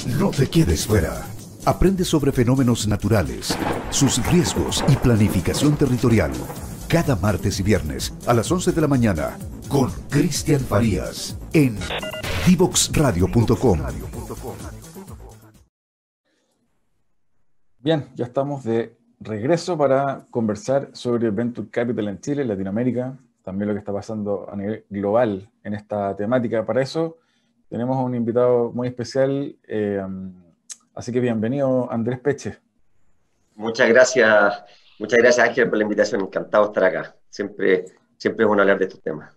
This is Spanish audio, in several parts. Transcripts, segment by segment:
No te quedes fuera. Aprende sobre fenómenos naturales, sus riesgos y planificación territorial. Cada martes y viernes a las 11 de la mañana con Cristian Farías en divoxradio.com. Bien, ya estamos de regreso para conversar sobre Venture Capital en Chile, Latinoamérica, también lo que está pasando a nivel global en esta temática. Para eso tenemos a un invitado muy especial, así que bienvenido Andrés Peche. Muchas gracias Ángel por la invitación, encantado de estar acá. Siempre es bueno hablar de estos temas.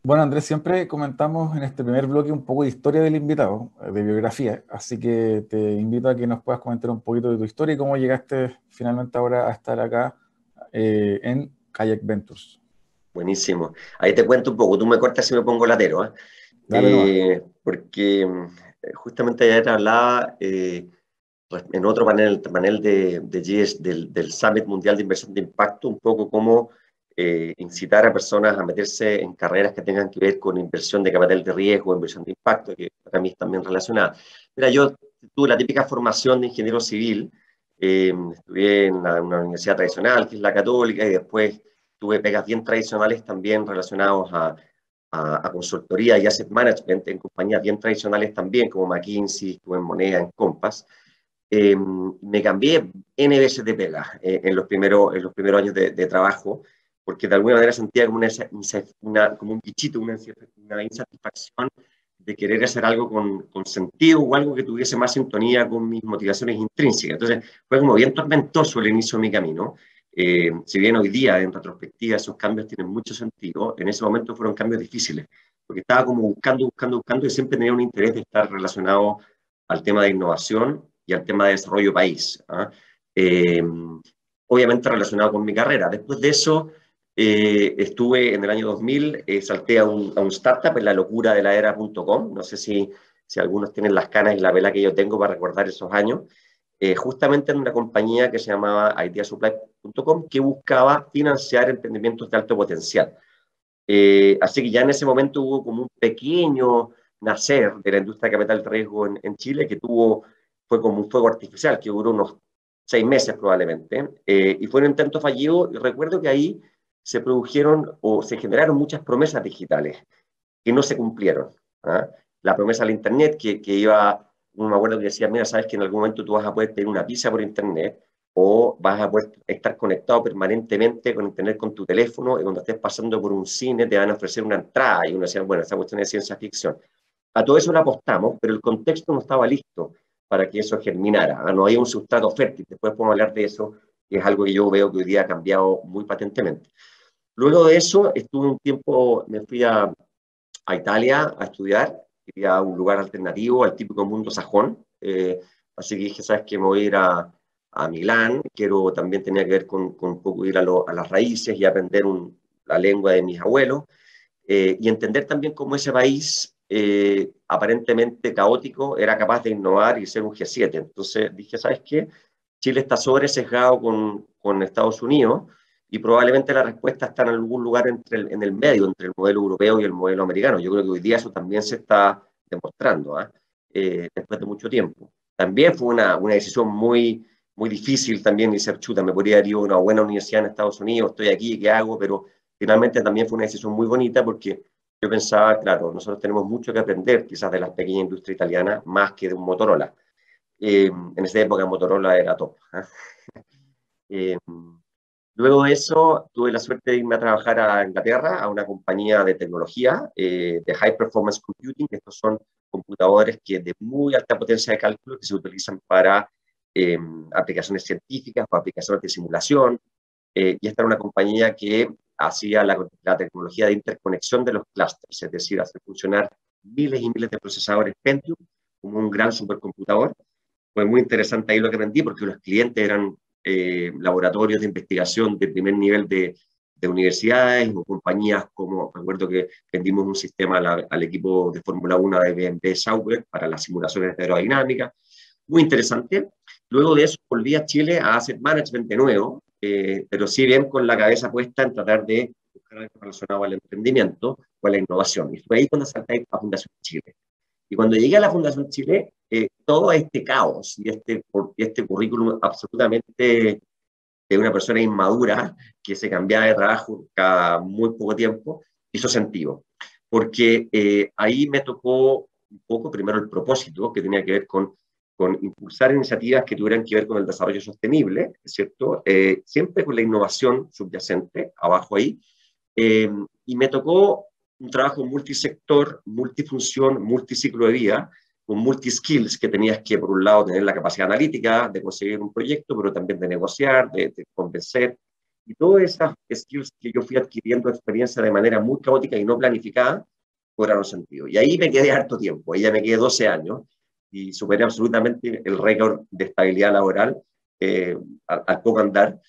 Bueno, Andrés, siempre comentamos en este primer bloque un poco de historia del invitado, de biografía, así que te invito a que nos puedas comentar un poquito de tu historia y cómo llegaste finalmente ahora a estar acá en Kayak Ventures. Buenísimo. Ahí te cuento un poco, tú me cortas si me pongo latero, ¿eh? Dale nomás. Porque justamente ayer hablaba en otro panel de GS del Summit Mundial de Inversión de Impacto, un poco cómo incitar a personas a meterse en carreras que tengan que ver con inversión de capital de riesgo, inversión de impacto, que para mí es también relacionada. Mira, yo tuve la típica formación de ingeniero civil, estudié en una universidad tradicional, que es la Católica, y después tuve pegas bien tradicionales también relacionados a consultoría y asset management en compañías bien tradicionales también, como McKinsey, estuve en Moneda, en Compass. Me cambié N veces de pega en los primeros años de trabajo, porque de alguna manera sentía como como un bichito, una insatisfacción de querer hacer algo con sentido o algo que tuviese más sintonía con mis motivaciones intrínsecas. Entonces fue como bien tormentoso el inicio de mi camino. Si bien hoy día, en retrospectiva, esos cambios tienen mucho sentido, en ese momento fueron cambios difíciles, porque estaba como buscando y siempre tenía un interés de estar relacionado al tema de innovación y al tema de desarrollo país, ¿ah? Obviamente relacionado con mi carrera. Después de eso, estuve en el año 2000, salté a un startup en la locura de la era.com. No sé si algunos tienen las canas y la vela que yo tengo para recordar esos años. Justamente en una compañía que se llamaba ideasupply.com, que buscaba financiar emprendimientos de alto potencial. Así que ya en ese momento hubo como un pequeño nacer de la industria de capital de riesgo en Chile, fue como un fuego artificial, que duró unos 6 meses probablemente, y fue un intento fallido, y recuerdo que ahí se produjeron o se generaron muchas promesas digitales que no se cumplieron, ¿ah? La promesa al Internet no me acuerdo que decía, mira, sabes que en algún momento tú vas a poder pedir una pizza por Internet, o vas a poder estar conectado permanentemente con Internet con tu teléfono, y cuando estés pasando por un cine te van a ofrecer una entrada, y uno decía, bueno, esa cuestión es ciencia ficción. A todo eso le apostamos, pero el contexto no estaba listo para que eso germinara, ¿ah? No había un sustrato fértil. Después podemos hablar de eso, que es algo que yo veo que hoy día ha cambiado muy patentemente. Luego de eso, estuve un tiempo, me fui a Italia a estudiar, quería un lugar alternativo al típico mundo sajón, así que dije, ¿sabes qué? Me voy a ir a Milán, también tenía que ver con un poco ir a las raíces y aprender la lengua de mis abuelos, y entender también cómo ese país, aparentemente caótico, era capaz de innovar y ser un G7. Entonces dije, ¿sabes qué? Chile está sobresesgado con Estados Unidos, y probablemente la respuesta está en algún lugar en el medio, entre el modelo europeo y el modelo americano. Yo creo que hoy día eso también se está demostrando, ¿eh? Después de mucho tiempo. También fue una decisión muy, muy difícil también, y ser chuta, me podría haber ido a una buena universidad en Estados Unidos, estoy aquí, ¿qué hago? Pero finalmente también fue una decisión muy bonita, porque yo pensaba, claro, nosotros tenemos mucho que aprender quizás de las pequeñas industrias italianas, más que de un Motorola. En esa época Motorola era top, ¿eh? Luego de eso, tuve la suerte de irme a trabajar a Inglaterra, a una compañía de tecnología, de High Performance Computing, que estos son computadores de muy alta potencia de cálculo, que se utilizan para aplicaciones científicas, para aplicaciones de simulación, y esta era una compañía que hacía la tecnología de interconexión de los clústeres, es decir, hacer funcionar miles y miles de procesadores Pentium como un gran supercomputador. Fue muy interesante ahí lo que aprendí, porque los clientes eran laboratorios de investigación de primer nivel de universidades o compañías, como recuerdo que vendimos un sistema al equipo de Fórmula 1 de BMW Sauber para las simulaciones de aerodinámica. Muy interesante. Luego de eso volví a Chile a Asset Management de nuevo, pero sí bien con la cabeza puesta en tratar de buscar algo relacionado al emprendimiento o a la innovación. Y fue ahí cuando salté a Fundación Chile. Y cuando llegué a la Fundación Chile, todo este caos y este currículum absolutamente de una persona inmadura que se cambiaba de trabajo cada muy poco tiempo, hizo sentido. Porque ahí me tocó un poco primero el propósito, que tenía que ver con impulsar iniciativas que tuvieran que ver con el desarrollo sostenible, ¿cierto? Siempre con la innovación subyacente, abajo ahí. Y me tocó un trabajo multisector, multifunción, multiciclo de vida, con multiskills, que tenías que, por un lado, tener la capacidad analítica de conseguir un proyecto, pero también de negociar, de convencer. Y todas esas skills que yo fui adquiriendo experiencia de manera muy caótica y no planificada, cobraron sentido. Y ahí me quedé harto tiempo, ahí ya me quedé 12 años y superé absolutamente el récord de estabilidad laboral al poco andar.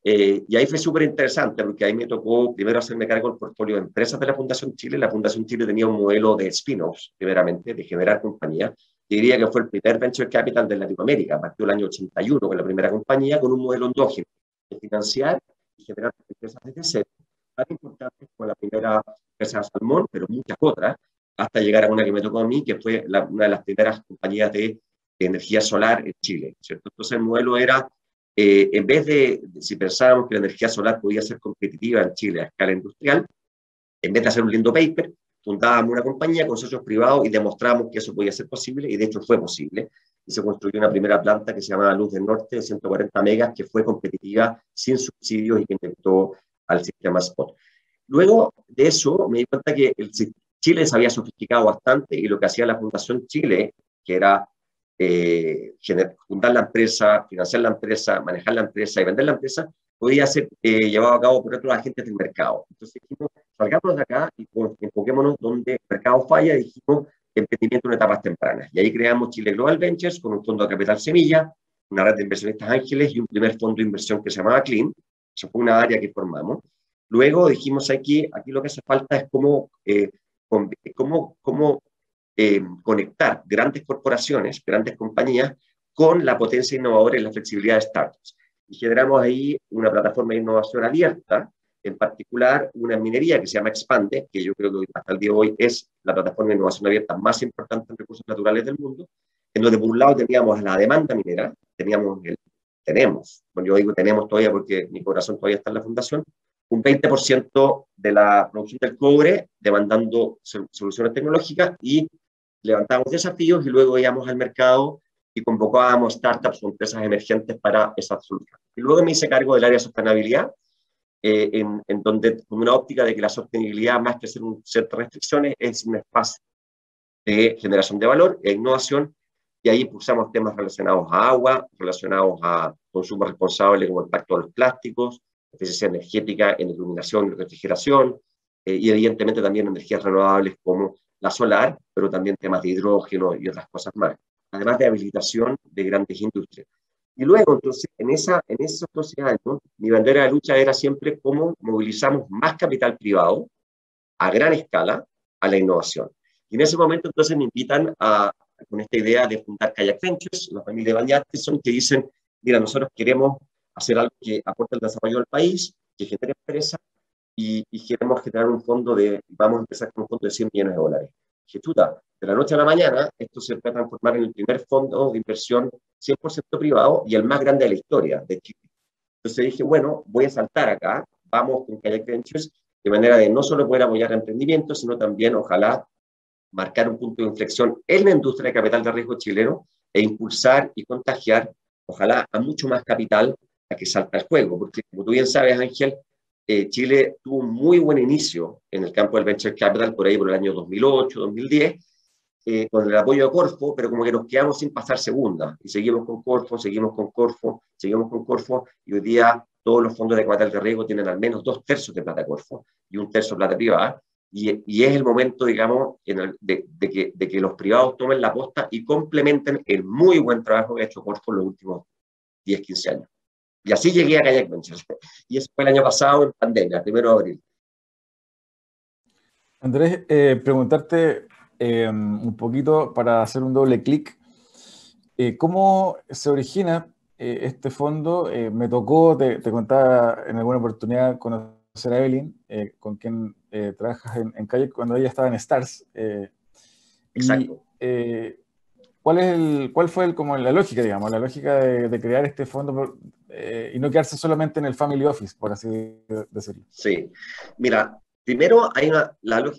Y ahí fue súper interesante porque ahí me tocó primero hacerme cargo del portfolio de empresas de la Fundación Chile. La Fundación Chile tenía un modelo de spin-offs, primeramente, de generar compañías. Yo diría que fue el primer venture capital de Latinoamérica, a partir del año 81, con la primera compañía, con un modelo endógeno de financiar y generar empresas desde cero, tan importantes como la primera empresa de salmón, pero muchas otras, hasta llegar a una que me tocó a mí, que fue una de las primeras compañías de energía solar en Chile, ¿cierto? Entonces el modelo era, en vez si pensábamos que la energía solar podía ser competitiva en Chile a escala industrial, en vez de hacer un lindo paper, fundábamos una compañía con socios privados y demostramos que eso podía ser posible, y de hecho fue posible. Y se construyó una primera planta que se llamaba Luz del Norte, de 140 megas, que fue competitiva, sin subsidios y que inectó al sistema Spot. Luego de eso me di cuenta que Chile se había sofisticado bastante y lo que hacía la Fundación Chile, que era fundar la empresa, financiar la empresa, manejar la empresa y vender la empresa, podía ser llevado a cabo por otros agentes del mercado. Entonces dijimos, salgamos de acá y enfoquémonos donde el mercado falla, y dijimos emprendimiento en etapas tempranas. Y ahí creamos Chile Global Ventures con un fondo de capital semilla, una red de inversionistas ángeles y un primer fondo de inversión que se llamaba Clean. Eso fue una área que formamos. Luego dijimos aquí lo que hace falta es cómo conectar grandes corporaciones, grandes compañías, con la potencia innovadora y la flexibilidad de startups. Y generamos ahí una plataforma de innovación abierta, en particular una minería que se llama Expande, que yo creo que hasta el día de hoy es la plataforma de innovación abierta más importante en recursos naturales del mundo, en donde por un lado teníamos la demanda minera, bueno, yo digo tenemos todavía porque mi corazón todavía está en la fundación, un 20% de la producción del cobre demandando soluciones tecnológicas, y levantábamos desafíos y luego íbamos al mercado y convocábamos startups o empresas emergentes para esas soluciones. Y luego me hice cargo del área de sostenibilidad, en donde con una óptica de que la sostenibilidad, más que ser un set de restricciones, es un espacio de generación de valor e innovación, y ahí impulsamos temas relacionados a agua, relacionados a consumo responsable como el impacto de los plásticos, eficiencia energética en iluminación y refrigeración, y evidentemente también energías renovables como la solar, pero también temas de hidrógeno y otras cosas más, además de habilitación de grandes industrias. Y luego, entonces, en esos 12 años, mi bandera de lucha era siempre cómo movilizamos más capital privado a gran escala a la innovación. Y en ese momento, entonces, me invitan con esta idea de fundar Kayak Ventures, la familia de Van Yatterson, que dicen, mira, nosotros queremos hacer algo que aporte el desarrollo del país, que genere empresa, y queremos generar un fondo vamos a empezar con un fondo de $100 millones. Dije, chuta, de la noche a la mañana, esto se va a transformar en el primer fondo de inversión 100% privado y el más grande de la historia de Chile. Entonces dije, bueno, voy a saltar acá, vamos con Kayak Ventures, de manera de no solo poder apoyar emprendimientos, sino también, ojalá, marcar un punto de inflexión en la industria de capital de riesgo chileno e impulsar y contagiar, ojalá, a mucho más capital a que salta al juego. Porque, como tú bien sabes, Ángel, Chile tuvo un muy buen inicio en el campo del venture capital por ahí por el año 2008, 2010, con el apoyo de Corfo, pero como que nos quedamos sin pasar segunda. Y seguimos con Corfo, seguimos con Corfo, seguimos con Corfo, y hoy día todos los fondos de capital de riesgo tienen al menos 2/3 de plata Corfo y 1/3 plata privada. Y es el momento, digamos, de que los privados tomen la posta y complementen el muy buen trabajo que ha hecho Corfo en los últimos 10, 15 años. Y así llegué a Kayak Ventures. Y eso fue el año pasado en pandemia, el 1 de abril. Andrés, preguntarte un poquito para hacer un doble clic. ¿Cómo se origina este fondo? Me tocó, te contaba en alguna oportunidad, conocer a Evelyn, con quien trabajas en Kayak cuando ella estaba en Stars. Exacto. ¿Cuál fue como la lógica, digamos, la lógica de crear este fondo y no quedarse solamente en el family office, por así decirlo? Sí, mira, primero hay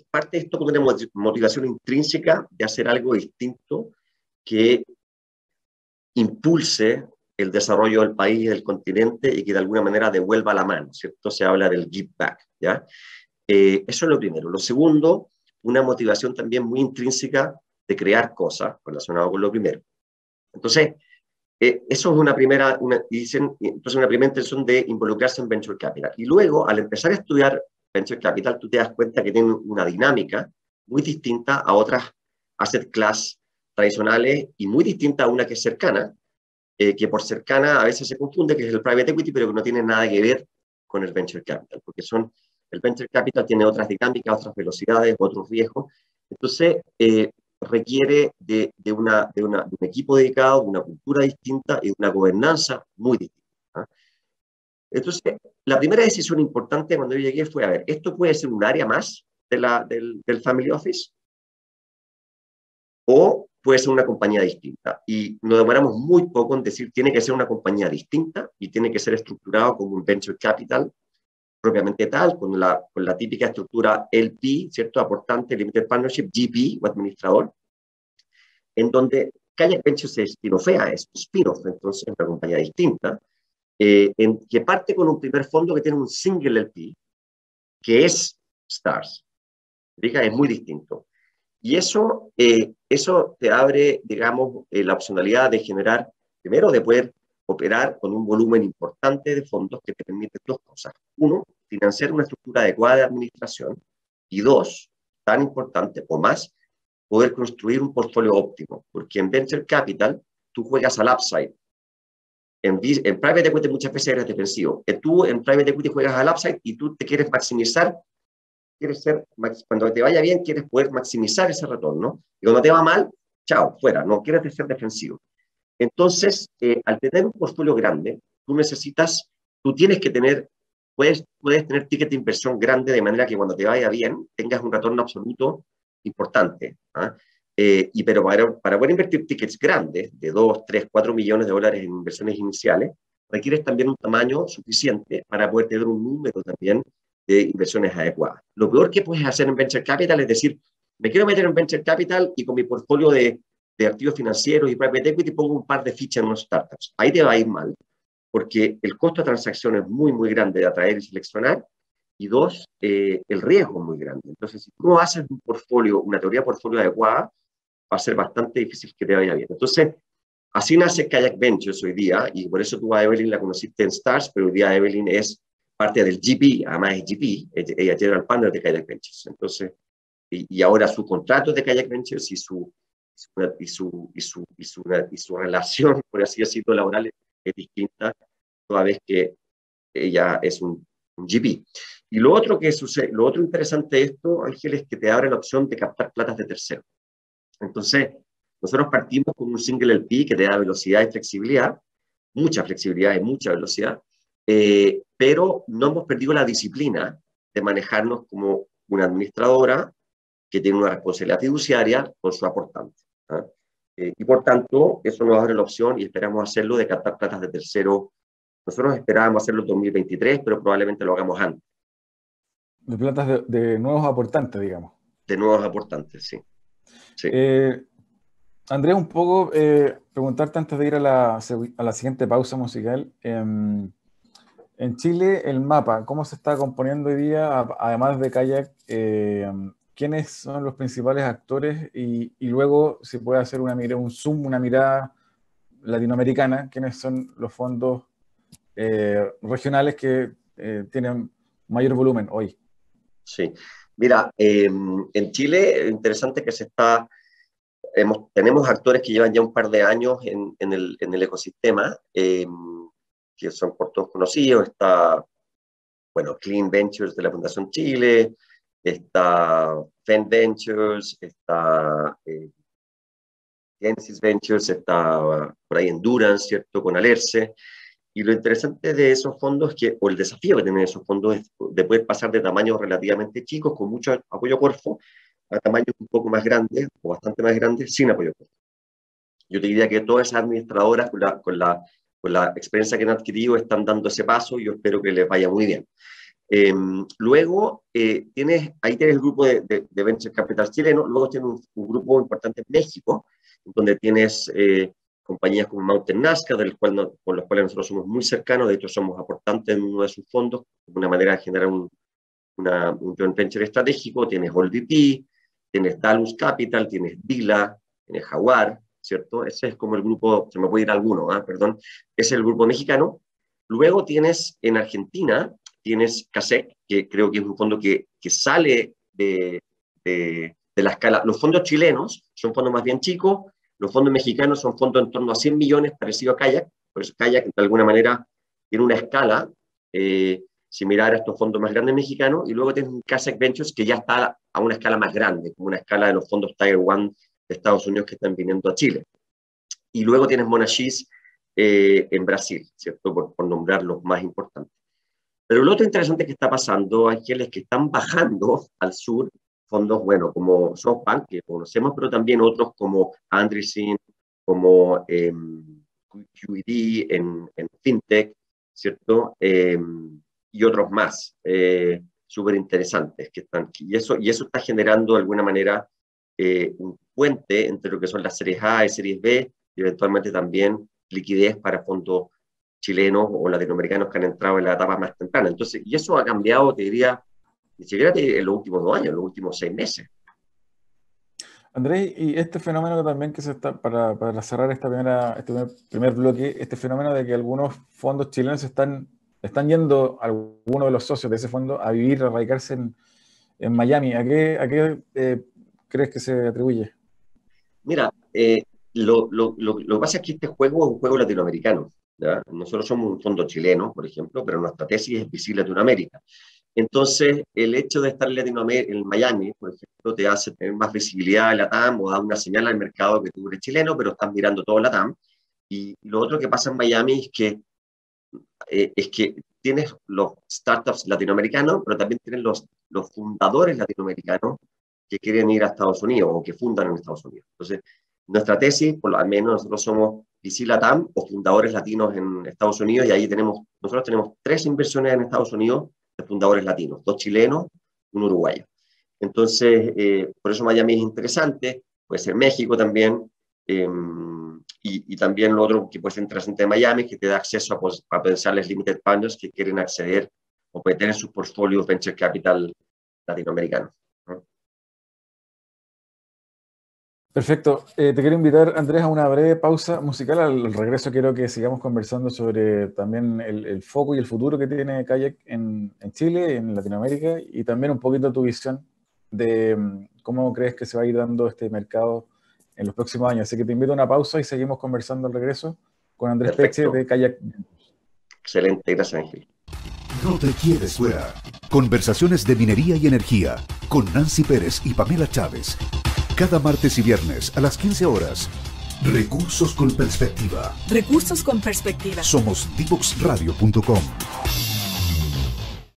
parte de esto con una motivación intrínseca de hacer algo distinto que impulse el desarrollo del país y del continente y que de alguna manera devuelva la mano, ¿cierto? Se habla del give back, ¿ya? Eso es lo primero. Lo segundo, una motivación también muy intrínseca de crear cosas relacionado con lo primero. Entonces, eso es entonces una primera intención de involucrarse en Venture Capital. Y luego, al empezar a estudiar Venture Capital, tú te das cuenta que tiene una dinámica muy distinta a otras asset class tradicionales y muy distinta a una que es cercana, que por cercana a veces se confunde, que es el private equity, pero que no tiene nada que ver con el venture capital, porque el venture capital tiene otras dinámicas, otras velocidades, otros riesgos. Entonces, requiere de un equipo dedicado, de una cultura distinta y de una gobernanza muy distinta. ¿Ah? Entonces, la primera decisión importante cuando yo llegué fue, a ver, ¿esto puede ser un área más del Family Office? ¿O puede ser una compañía distinta? Y nos demoramos muy poco en decir, tiene que ser una compañía distinta y tiene que ser estructurado como un venture capital propiamente tal, con la típica estructura LP, ¿cierto? Aportante, Limited Partnership, GP o administrador, en donde Kayak Ventures se spin-offea, es un spin-off, entonces es una compañía distinta, que parte con un primer fondo que tiene un single LP, que es Stars. ¿Fija? Es muy distinto. Y eso te abre, digamos, la opcionalidad de generar, primero, de poder operar con un volumen importante de fondos que te permite dos cosas. Uno, financiar una estructura adecuada de administración. Y dos, tan importante o más, poder construir un portfolio óptimo. Porque en Venture Capital tú juegas al upside. En Private Equity muchas veces eres defensivo. Tú en Private Equity juegas al upside y tú te quieres maximizar, cuando te vaya bien, quieres poder maximizar ese retorno. Y cuando te va mal, chao, fuera, no quieres ser defensivo. Entonces, al tener un portfolio grande, tú tienes que tener, puedes tener ticket de inversión grande de manera que cuando te vaya bien, tengas un retorno absoluto importante. ¿Ah? Pero para poder invertir tickets grandes, de 2, 3, 4 millones de dólares en inversiones iniciales, requieres también un tamaño suficiente para poder tener un número también de inversiones adecuadas. Lo peor que puedes hacer en Venture Capital es decir, me quiero meter en Venture Capital y con mi portfolio de activos financieros y private equity pongo un par de fichas en unos startups. Ahí te va a ir mal, porque el costo de transacción es muy, muy grande de atraer y seleccionar, y dos, el riesgo es muy grande. Entonces, si tú no haces un portfolio, una teoría de portfolio adecuada, va a ser bastante difícil que te vaya bien. Entonces, así nace Kayak Ventures hoy día, y por eso tú a Evelyn la conociste en Stars, pero hoy día Evelyn es parte del GP, además es GP, ella es General Partner de Kayak Ventures. Entonces, y ahora su contrato de Kayak Ventures y su relación, por así decirlo, laboral es distinta, toda vez que ella es un GP. Y lo otro que sucede, lo otro interesante de esto, Ángel, es que te abre la opción de captar platas de terceros. Entonces, nosotros partimos con un single LP que te da velocidad y flexibilidad, mucha flexibilidad y mucha velocidad, pero no hemos perdido la disciplina de manejarnos como una administradora que tiene una responsabilidad fiduciaria con su aportante. ¿Ah? Y por tanto, eso nos abre la opción y esperamos hacerlo de captar platas de tercero. Nosotros esperábamos hacerlo en 2023, pero probablemente lo hagamos antes. De platas de nuevos aportantes, digamos. De nuevos aportantes, sí. Sí. Andrés, un poco preguntarte antes de ir a la siguiente pausa musical. En Chile, el mapa, ¿cómo se está componiendo hoy día? Además de Kayak, ¿quiénes son los principales actores? Y luego, si puede hacer un zoom, una mirada latinoamericana, ¿quiénes son los fondos regionales que tienen mayor volumen hoy? Sí. Mira, en Chile, interesante que tenemos actores que llevan ya un par de años en el ecosistema, que son por todos conocidos. Está, bueno, Clean Ventures de la Fundación Chile, está Fen Ventures, está Genesis Ventures, está por ahí Endurance, ¿cierto? Con Alerce. Y lo interesante de esos fondos, o el desafío que tienen esos fondos, es de poder pasar de tamaños relativamente chicos, con mucho apoyo Corfo, a tamaños un poco más grandes, o bastante más grandes, sin apoyo Corfo. Yo te diría que todas esas administradoras, con la experiencia que han adquirido, están dando ese paso y yo espero que les vaya muy bien. Luego, ahí tienes el grupo de Venture Capital chileno, luego tienes un grupo importante en México, donde tienes compañías como Mountain Nazca, con los cuales nosotros somos muy cercanos, de hecho somos aportantes en uno de sus fondos, de una manera de generar un joint venture estratégico. Tienes AllVP, tienes Dalus Capital, tienes Dila, tienes Jaguar, ¿cierto? Ese es como el grupo, se me puede ir alguno, perdón, ese es el grupo mexicano. Luego tienes en Argentina, tienes CASEC, que creo que es un fondo que sale de la escala. Los fondos chilenos son fondos más bien chicos, los fondos mexicanos son fondos en torno a 100 millones, parecido a Kayak, por eso Kayak de alguna manera tiene una escala similar a estos fondos más grandes mexicanos, y luego tienes un CASEC Ventures que ya está a una escala más grande, como una escala de los fondos Tier 1 de Estados Unidos que están viniendo a Chile. Y luego tienes Monaxis en Brasil, ¿cierto? Por nombrar los más importantes. Pero lo otro interesante que está pasando, Ángel, es que están bajando al sur fondos, bueno, como SoftBank, que conocemos, pero también otros como Andreessen, como QED en FinTech, ¿cierto? Y otros más súper interesantes que están aquí. Y eso está generando de alguna manera un puente entre lo que son las series A y series B, y eventualmente también liquidez para fondos chilenos o latinoamericanos que han entrado en la etapa más temprana. Entonces, y eso ha cambiado, te diría, ni siquiera en los últimos 2 años, en los últimos 6 meses. Andrés, y este fenómeno también que se está, para cerrar este primer bloque, este fenómeno de que algunos fondos chilenos están yendo, algunos de los socios de ese fondo, a vivir, a radicarse en Miami. ¿A qué crees que se atribuye? Mira, lo que pasa es que este juego es un juego latinoamericano, ¿ya? Nosotros somos un fondo chileno, por ejemplo, pero nuestra tesis es VC Latinoamérica. Entonces, el hecho de estar en Miami, por ejemplo, te hace tener más visibilidad en la TAM o da una señal al mercado que tú eres chileno, pero estás mirando todo la TAM. Y lo otro que pasa en Miami es que tienes los startups latinoamericanos, pero también tienes los fundadores latinoamericanos que quieren ir a Estados Unidos o que fundan en Estados Unidos. Entonces, nuestra tesis, por lo menos nosotros somos VC Latam o fundadores latinos en Estados Unidos, y ahí nosotros tenemos 3 inversiones en Estados Unidos de fundadores latinos, 2 chilenos, 1 uruguayo. Entonces, por eso Miami es interesante, puede ser México también, y también lo otro que puede ser interesante de Miami, que te da acceso a potenciales limited partners que quieren acceder o pueden tener sus portfolios venture capital latinoamericanos, ¿no? Perfecto. Te quiero invitar, Andrés, a una breve pausa musical. Al regreso quiero que sigamos conversando sobre también el foco y el futuro que tiene Kayak en Chile, en Latinoamérica, y también un poquito tu visión de cómo crees que se va a ir dando este mercado en los próximos años. Así que te invito a una pausa y seguimos conversando al regreso con Andrés Peche de Kayak. Excelente, gracias, Ángel. No te quedes fuera. Conversaciones de minería y energía con Nancy Pérez y Pamela Chávez. Cada martes y viernes a las 15 horas. Recursos con perspectiva. Recursos con perspectiva. Somos divoxradio.com.